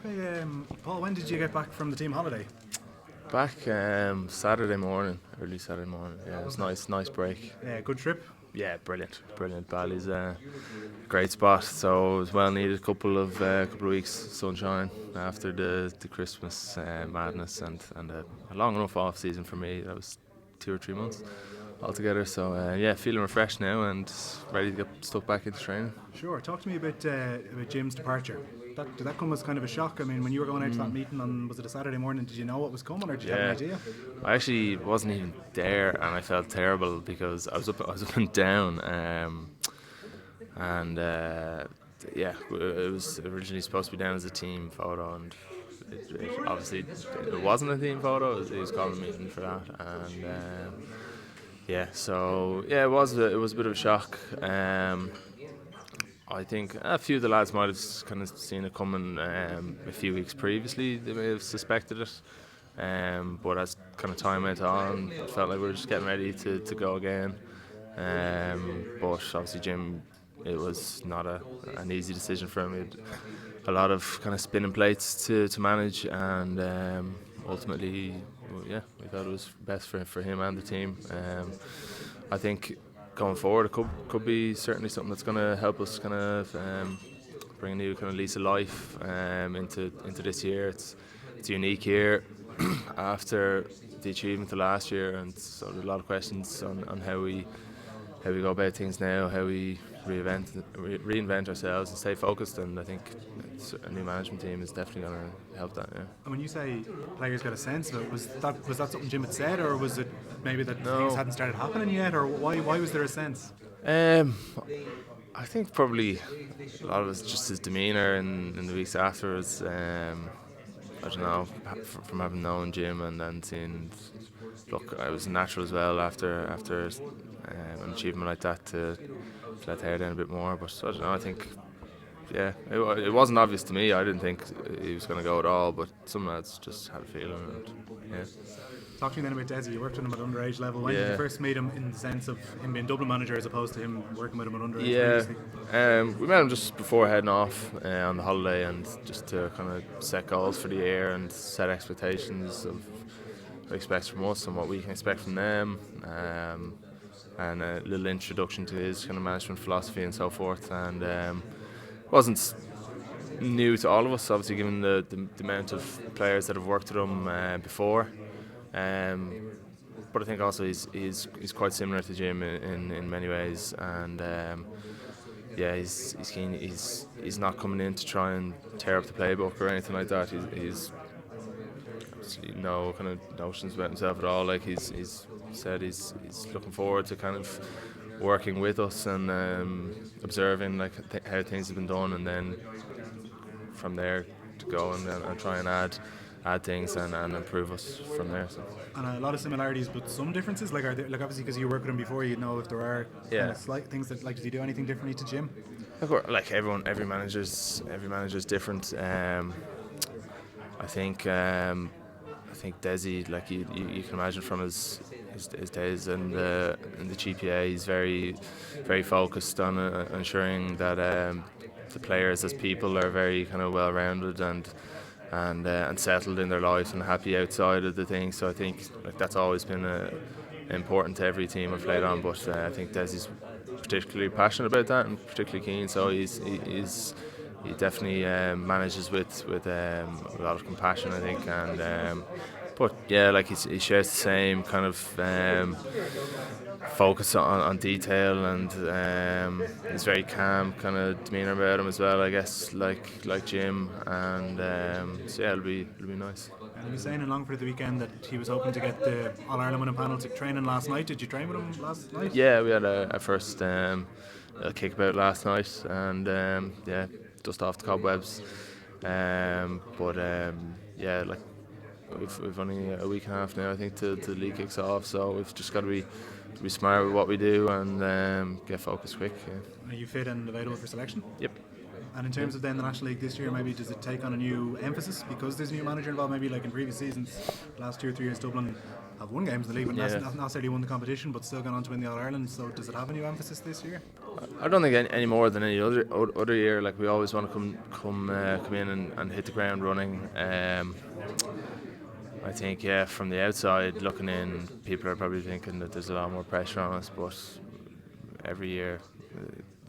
Okay, Paul, when did you get back from the team holiday? Back Saturday morning, early Saturday morning. Yeah, it was nice break. Yeah, good trip. Yeah, brilliant. Bally's a great spot. So it was well needed. Couple of weeks sunshine after the Christmas madness and a long enough off season for me. That was 2 or 3 months altogether. So yeah, feeling refreshed now and ready to get stuck back into training. Sure. Talk to me about Jim's departure. Did that come as kind of a shock? I mean, when you were going out to that meeting on, was it a Saturday morning, did you know what was coming, or did you have an idea? I actually wasn't even there, and I felt terrible because I was up and down, and yeah, it was originally supposed to be down as a team photo, and obviously it wasn't a team photo. He was calling a meeting for that, and yeah, so yeah, it was a bit of a shock. I think a few of the lads might have kind of seen it coming a few weeks previously. They may have suspected it, but as kind of time went on, it felt like we were just getting ready to go again. But obviously, Jim, it was not an easy decision for him. He had a lot of kind of spinning plates to manage, and ultimately, yeah, we thought it was best for him and the team. I think going forward, it could be certainly something that's going to help us kind of bring a new kind of lease of life into this year. It's a unique year after the achievement of last year, and so there's a lot of questions on how we go about things now, how we reinvent ourselves and stay focused. And I think a new management team is definitely going to help that. Yeah. And when you say players got a sense of it, was that something Jim had said, or was it maybe that things hadn't started happening yet, or why was there a sense? I think probably a lot of it's just his demeanour in the weeks afterwards. I don't know, from having known Jim and then seeing, look, I was natural as well after an achievement like that to let the hair down a bit more. But I don't know, I think, yeah, it wasn't obvious to me. I didn't think he was going to go at all, but some lads just had a feeling. And, yeah. Talk to me then about Dessie. You worked with him at underage level. When did you first meet him, in the sense of him being Dublin manager as opposed to him working with him at underage? We met him just before heading off on the holiday, and just to kind of set goals for the year and set expectations of what he expects from us and what we can expect from them, and a little introduction to his kind of management philosophy and so forth. And wasn't new to all of us, obviously, given the amount of players that have worked with him before. But I think also he's quite similar to Jim in many ways, and yeah, he's keen. He's not coming in to try and tear up the playbook or anything like that. He's absolutely no kind of notions about himself at all. Like he's said, he's looking forward to kind of working with us and observing like how things have been done, and then from there to go and try and add things and improve us from there. So. And a lot of similarities, but some differences. Like, are there, like obviously because you work with him before, you know if there are kind of slight things that, like, does he do anything differently to Jim? Like every manager's different. I think Dessie, like you can imagine from his days in the GPA, he's very focused on ensuring that the players as people are very kind of well rounded and settled in their lives and happy outside of the thing. So I think like that's always been important to every team I've played on. But I think Dessie's particularly passionate about that and particularly keen. So he definitely manages with a lot of compassion, I think. And but yeah, like he shares the same kind of focus on detail, and he's very calm kind of demeanour about him as well, I guess, like Jim. And so yeah, it'll be nice. And he was saying in Longford the weekend that he was hoping to get the All-Ireland winning panel to training last night. Did you train with him last night? Yeah, we had a first kickabout last night, and yeah, just off the cobwebs. But yeah, like we've only a week and a half now, I think, till the league kicks off. So we've just got to be smart with what we do and get focused quick. Yeah. Are you fit and available for selection? Yep. And in terms of then the National League this year, maybe does it take on a new emphasis because there's a new manager involved? Maybe like in previous seasons, last 2 or 3 years, Dublin have won games in the league, but not necessarily won the competition, but still gone on to win the All Ireland. So does it have a new emphasis this year? I don't think any more than any other year. Like we always want to come in and hit the ground running. I think from the outside looking in, people are probably thinking that there's a lot more pressure on us, but every year.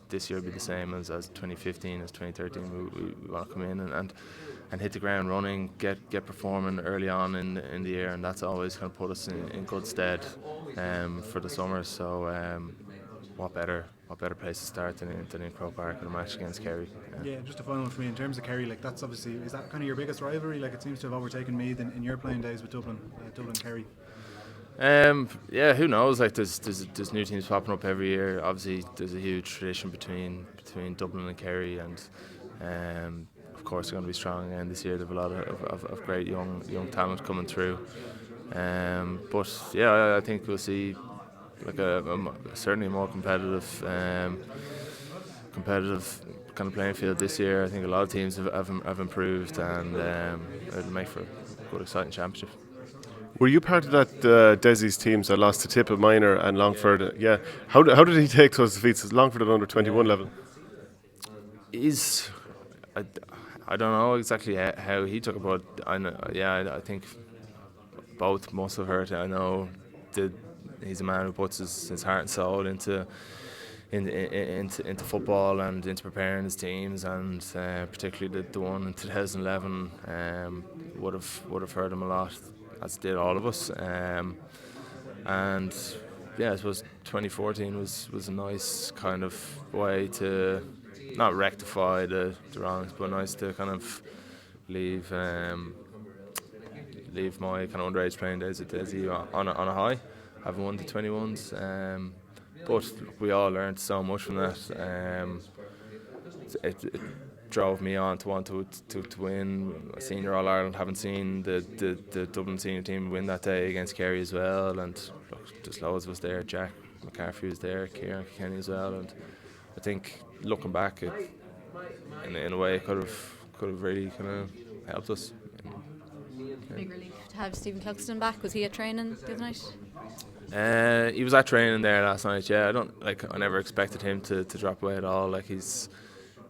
This year will be the same as 2015, as 2013. We want to come in and hit the ground running, get performing early on in the year, and that's always going to put us in good stead for the summer. So what better place to start than in Croke Park with a match against Kerry? Yeah, just a final one for me in terms of Kerry. Like that's obviously, is that kind of your biggest rivalry? Like it seems to have overtaken Meath in your playing days with Dublin Kerry. Who knows? Like there's new teams popping up every year. Obviously, there's a huge tradition between Dublin and Kerry, and of course they're going to be strong again this year. They have a lot of great young talent coming through. But I think we'll see like certainly a more competitive kind of playing field this year. I think a lot of teams have improved, and it'll make for a good, exciting championship. Were you part of that Dessie's teams that lost to Tipple Minor and Longford? Yeah. How did he take those defeats? Longford at under 21 level? I don't know exactly how he took it, but I think both must have hurt. I know he's a man who puts his heart and soul into football and into preparing his teams, and particularly the one in 2011 would have hurt him a lot, as did all of us. And I suppose 2014 was a nice kind of way to not rectify the wrongs, but nice to kind of leave my kind of underage playing days at Dessie on a high, having won the 21s. But we all learned so much from that. It drove me on to want to win a senior All Ireland. Haven't seen the Dublin senior team win that day against Kerry as well, and just loads of us there. Jack McCaffrey was there, Kieran Kenny as well, and I think looking back, in a way, it could have really kind of helped us. Big relief to have Stephen Cluxton back. Was he at training the other night? He was at training there last night. Yeah, I never expected him to drop away at all. Like he's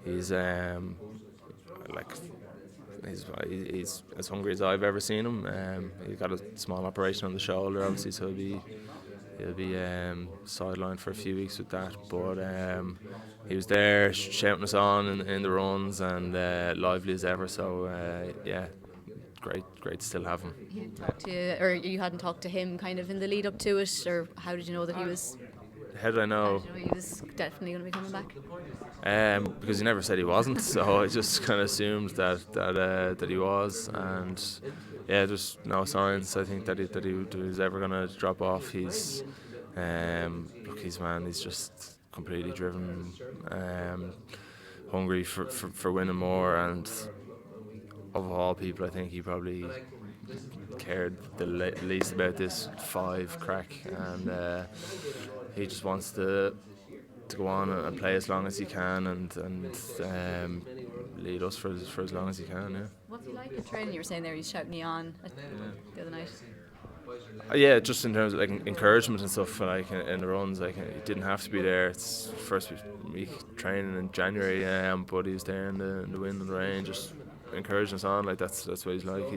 as hungry as I've ever seen him. He got a small operation on the shoulder, obviously, so he'll be sidelined for a few weeks with that. But he was there shouting us on in the runs, and lively as ever. So great to still have him. He didn't talk to you, or you hadn't talked to him kind of in the lead up to it, or how did you know that he was? How did I know? How did you know he was definitely going to be coming back? Because he never said he wasn't, so I just kind of assumed that he was, and there's no signs. I think that he was ever going to drop off. He's just completely driven, hungry for winning more, and of all people, I think he probably cared the least about this 5 crack, and he just wants to go on and play as long as he can, and lead us for as long as he can. Yeah. What's he like in training? You were saying there he's shouting you on the other night. Just in terms of like encouragement and stuff, like in the runs, like he didn't have to be there. It's first week training in January, but he was there in the wind and the rain, just encouraging us on. Like that's what he's like.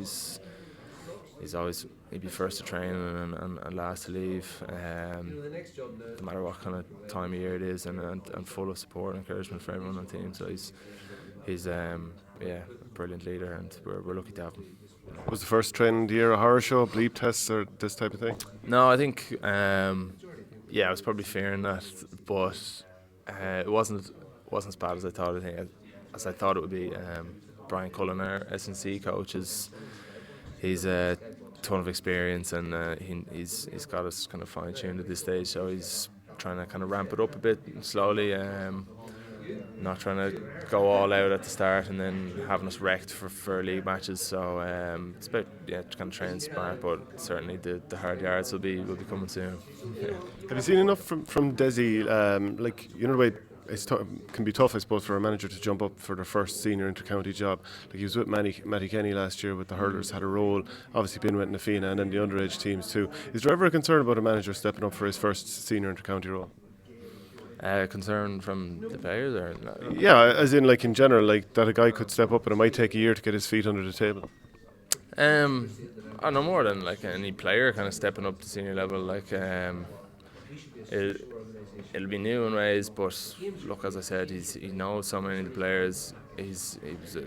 He'd be first to train and last to leave, no matter what kind of time of year it is, and full of support and encouragement for everyone on the team. So he's a brilliant leader, and we're lucky to have him. Was the first training of the year a horror show, bleep tests, or this type of thing? No, I think I was probably fearing that, but it wasn't as bad as I thought. As I thought it would be. Brian Cullen, our S&C coach, he's a ton of experience, and he's got us kind of fine-tuned at this stage, so he's trying to kind of ramp it up a bit slowly, not trying to go all out at the start and then having us wrecked for league matches. So it's about kind of training smart, but certainly the hard yards will be coming soon. Have you seen enough from Dessie, the way can be tough, I suppose, for a manager to jump up for their first senior inter-county job. Like he was with Matty Kenny last year with the hurlers, had a role, obviously been with Nafina and then the underage teams too. Is there ever a concern about a manager stepping up for his first senior inter-county role? Concern from the players, or no? Yeah, as in like in general, like that a guy could step up and it might take a year to get his feet under the table. I know more than like any player kind of stepping up to senior level. Like it'll be new in ways, but look, as I said, he knows so many of the players. He was a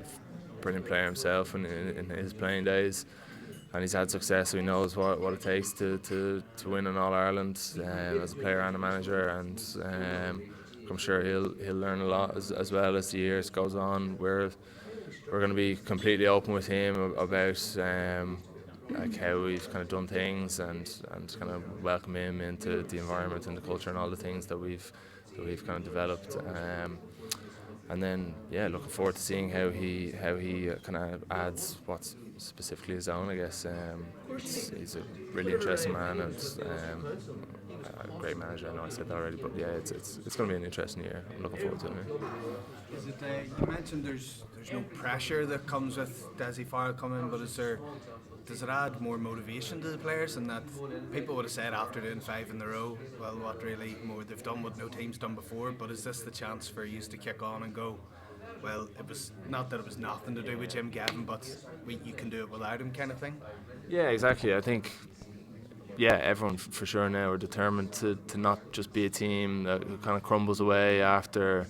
brilliant player himself in his playing days, and he's had success, so he knows what it takes to win in All Ireland as a player and a manager. And I'm sure he'll learn a lot as well as the years goes on. We're going to be completely open with him about like how we've kind of done things, and kind of welcome him into the environment and the culture and all the things that we've kind of developed. And then looking forward to seeing how he kind of adds what's specifically his own, I guess. He's a really interesting man, and a great manager. I know I said that already, but it's going to be an interesting year. I'm looking forward to it. Is it, you mentioned there's no pressure that comes with Dessie Farrell coming, but does it add more motivation to the players? And that people would have said after doing 5 in a row, well, what really more they've done what no team's done before, but is this the chance for you to kick on and go, well, it was not that it was nothing to do with Jim Gavin, but you can do it without him, kind of thing? Yeah, exactly. I think everyone for sure now are determined to not just be a team that kind of crumbles away after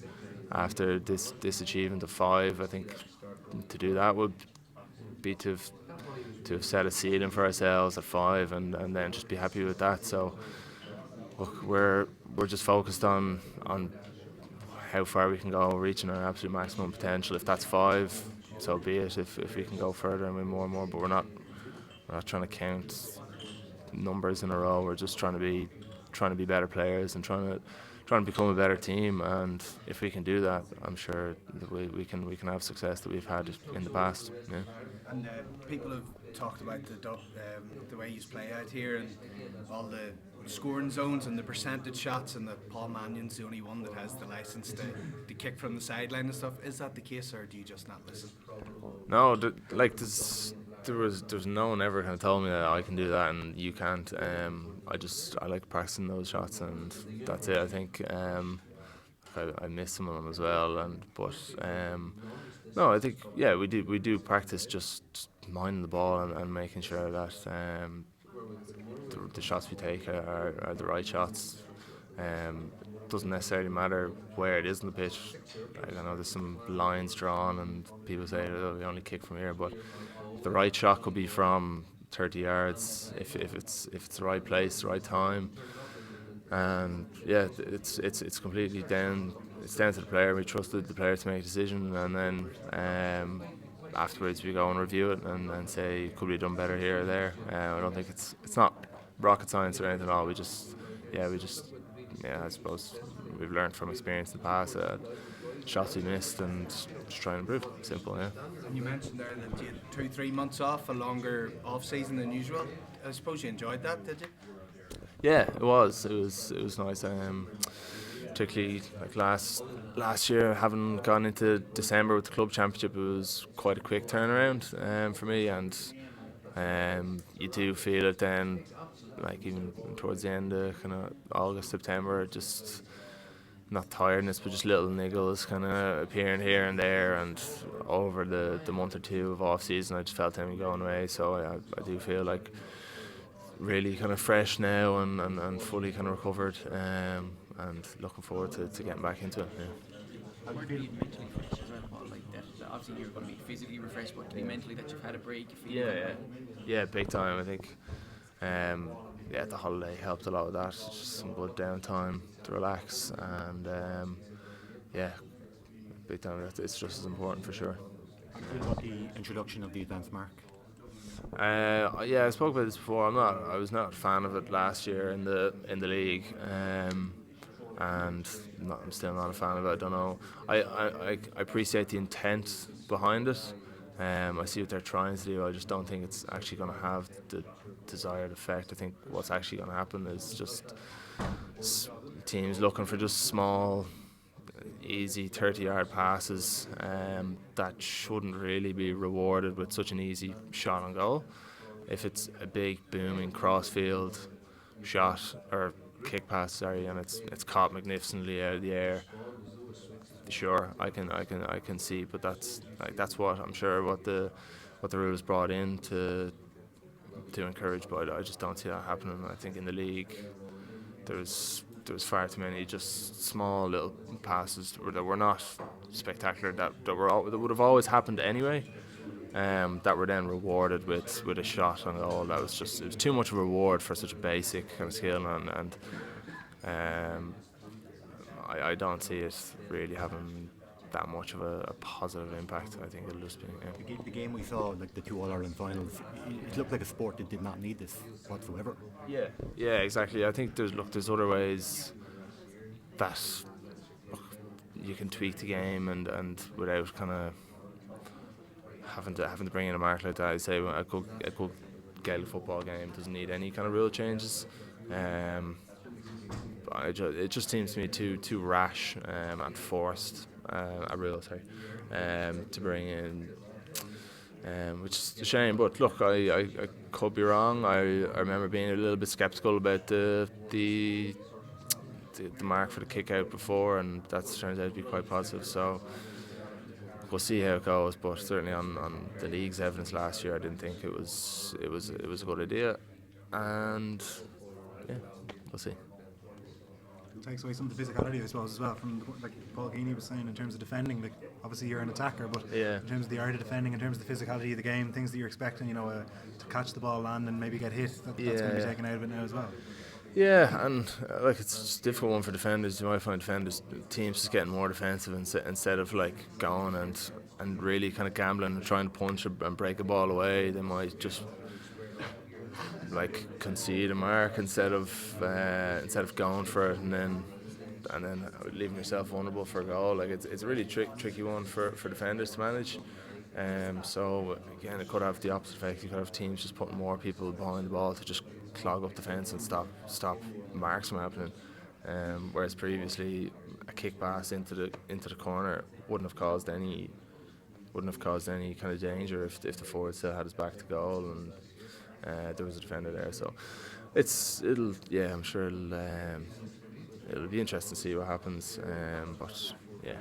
this achievement of 5. I think to do that would be to have set a ceiling for ourselves at 5 and then just be happy with that. So look, we're just focused on how far we can go, reaching our absolute maximum potential. If that's 5, so be it. If we can go further and win more and more, but we're not trying to count numbers in a row. We're just trying to be better players and trying to become a better team. And if we can do that, I'm sure that we can have success that we've had in the past. Yeah. And people have talked about the way you play out here and all the scoring zones and the percentage shots, and that Paul Mannion's the only one that has the license to kick from the sideline and stuff. Is that the case, or do you just not listen? No, there was no one ever kind of told me that I can do that and you can't. I like practicing those shots, and that's it. I think I miss some of them as well, no, I think we do practice just minding the ball and making sure that the shots we take are the right shots. Doesn't necessarily matter where it is on the pitch. I know there's some lines drawn and people say, oh, we only kick from here, but the right shot could be from 30 yards if it's the right place, the right time. And it's completely down. It's down to the player. We trusted the player to make a decision, and then afterwards we go and review it and say, could we have done better here or there? I don't think it's not rocket science or anything at all. We just I suppose we've learned from experience in the past shots we missed and just try and improve. Simple, yeah. And you mentioned there that you had 2-3 months off, a longer off season than usual. I suppose you enjoyed that, did you? Yeah, it was nice. Particularly like last year, having gone into December with the club championship, it was quite a quick turnaround for me, and you do feel it then, like even towards the end of kind of August, September, just not tiredness, but just little niggles kind of appearing here and there, and over the month or two of off season, I just felt them going away. So I do feel like really kind of fresh now and fully kind of recovered, and looking forward to getting back into it. Yeah. How do you feel mentally fresh as well, Paul? Like that, obviously you're going to be physically refreshed, but to be mentally that you've had a break, you feel yeah, big time. I think the holiday helped a lot with that. Just some good downtime to relax, and big time. It's just as important for sure. How do you feel about the introduction of the advanced mark? I spoke about this before. I was not a fan of it last year in the league, and I'm still not a fan of it. I don't know. I appreciate the intent behind it. I see what they're trying to do. I just don't think it's actually going to have the desired effect. I think what's actually going to happen is just teams looking for just small easy 30-yard passes that shouldn't really be rewarded with such an easy shot on goal. If it's a big booming cross-field shot or kick pass, sorry, and it's caught magnificently out of the air, sure, I can see, but that's what I'm sure what the rules brought in to encourage, but I just don't see that happening. I think in the league there was far too many just small little passes that were not spectacular, that would have always happened anyway, that were then rewarded with a shot on goal. It was too much of a reward for such a basic kind of skill, and I don't see it really having that much of a positive impact. I think it'll just be The game we saw, like the 2 All-Ireland finals, it looked like a sport that did not need this whatsoever. Yeah, exactly. I think there's other ways that you can tweak the game and without kind of having to bring in a mark like that. I say a good Gaelic football game doesn't need any kind of rule changes. It just seems to me too rash and forced a rule, to bring in, which is a shame. But look, I could be wrong. I remember being a little bit sceptical about the mark for the kick out before, and that turns out to be quite positive. So we'll see how it goes. But certainly on the league's evidence last year, I didn't think it was a good idea, and yeah, we'll see. Takes away some of the physicality, I suppose, as well, from like Paul Geaney was saying in terms of defending. Like, obviously you're an attacker, but in terms of the art of defending, in terms of the physicality of the game, things that you're expecting, to catch the ball, land, and maybe get hit, that's going to be taken out of it now as well. Yeah, and it's just a difficult one for defenders. You might find teams just getting more defensive instead of like going and really kind of gambling and trying to punch and break a ball away. They might just like concede a mark instead of going for it and then leaving yourself vulnerable for a goal. Like it's a really tricky one for defenders to manage. So again, it could have the opposite effect. You could have teams just putting more people behind the ball to just clog up the fence and stop marks from happening. Whereas previously a kick pass into the corner wouldn't have caused any kind of danger if the forward still had his back to goal and there was a defender there. So I'm sure it'll be interesting to see what happens. But yeah.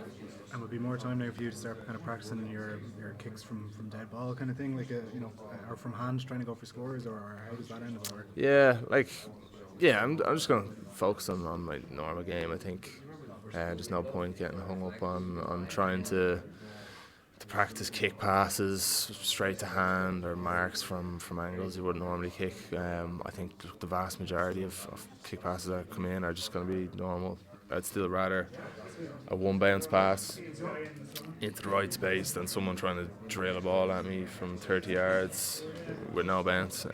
And would be more time now for you to start kind of practicing your kicks from dead ball kind of thing, like or from hand, trying to go for scores, or how does that end up work? I'm just going to focus on my normal game. I think there's no point getting hung up on trying to practice kick passes straight to hand or marks from angles you wouldn't normally kick. I think the vast majority of kick passes that come in are just going to be normal. I'd still rather a one bounce pass into the right space than someone trying to drill a ball at me from 30 yards with no bounce.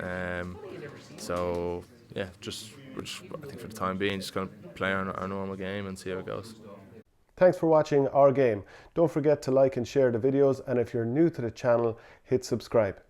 So yeah, I think for the time being, just going to play our normal game and see how it goes. Thanks for watching Our Game. Don't forget to like and share the videos, and if you're new to the channel, hit subscribe.